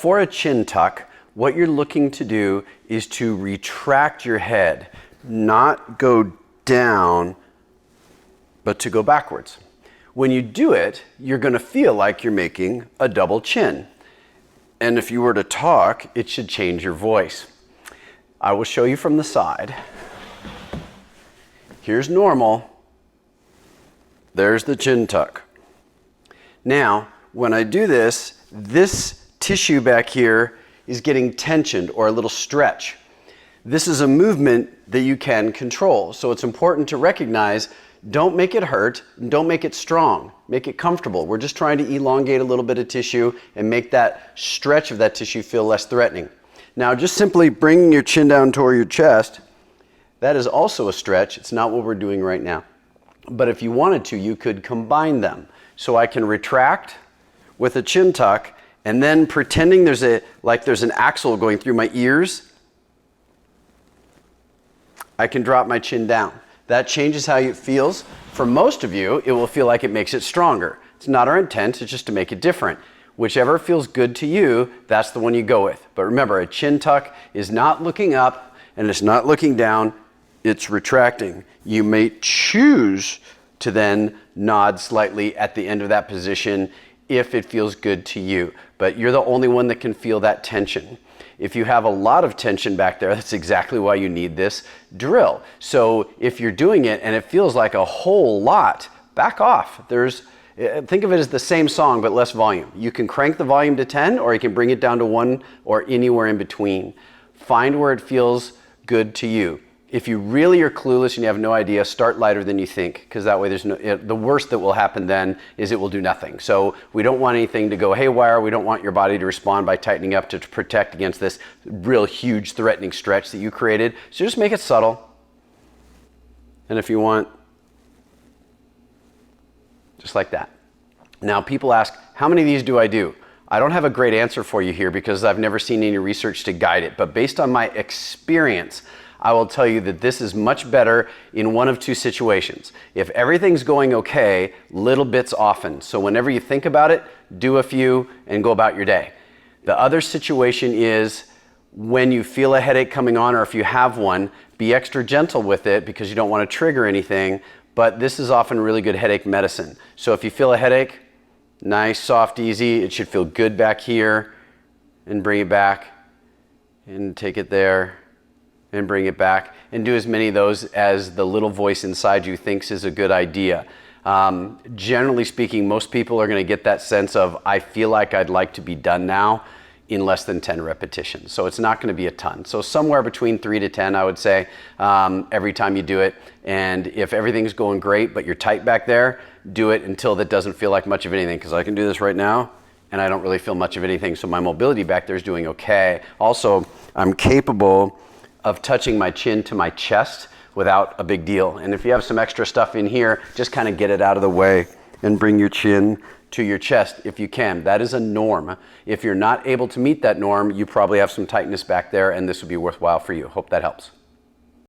for a chin tuck, what you're looking to do is to retract your head, not go down, but to go backwards. When you do it, you're going to feel like you're making a double chin. And if you were to talk, it should change your voice. I will show you from the side. Here's normal. There's the chin tuck. Now, when I do this, this tissue back here is getting tensioned or a little stretch. This is a movement that you can control. So it's important to recognize, don't make it hurt, don't make it strong, make it comfortable. We're just trying to elongate a little bit of tissue and make that stretch of that tissue feel less threatening. Now, just simply bringing your chin down toward your chest, that is also a stretch. It's not what we're doing right now. But if you wanted to, you could combine them. So I can retract with a chin tuck, and then pretending there's an axle going through my ears, I can drop my chin down. That changes how it feels. For most of you, it will feel like it makes it stronger. It's not our intent, it's just to make it different. Whichever feels good to you, that's the one you go with. But remember, a chin tuck is not looking up and it's not looking down, it's retracting. You may choose to then nod slightly at the end of that position if it feels good to you. But you're the only one that can feel that tension. If you have a lot of tension back there, that's exactly why you need this drill. So if you're doing it and it feels like a whole lot, back off. Think of it as the same song but less volume. You can crank the volume to 10 or you can bring it down to 1 or anywhere in between. Find where it feels good to you. If you really are clueless and you have no idea, start lighter than you think, because that way the worst that will happen then is it will do nothing. So we don't want anything to go haywire. We don't want your body to respond by tightening up to protect against this real huge threatening stretch that you created. So just make it subtle. And if you want, just like that. Now people ask, how many of these do I do? I don't have a great answer for you here because I've never seen any research to guide it, but based on my experience, I will tell you that this is much better in one of two situations. If everything's going okay, little bits often. So whenever you think about it, do a few and go about your day. The other situation is when you feel a headache coming on, or if you have one, be extra gentle with it because you don't want to trigger anything, but this is often really good headache medicine. So if you feel a headache, nice, soft, easy, it should feel good back here, and bring it back and take it there and bring it back, and do as many of those as the little voice inside you thinks is a good idea. Generally speaking, most people are going to get that sense of, I feel like I'd like to be done now, in less than 10 repetitions. So it's not going to be a ton. So somewhere between 3 to 10, I would say, every time you do it. And if everything's going great, but you're tight back there, do it until that doesn't feel like much of anything, because I can do this right now and I don't really feel much of anything. So my mobility back there is doing okay. Also, I'm capable of touching my chin to my chest without a big deal. And if you have some extra stuff in here, just kind of get it out of the way and bring your chin to your chest if you can. That is a norm. If you're not able to meet that norm, you probably have some tightness back there, and this would be worthwhile for you. Hope that helps.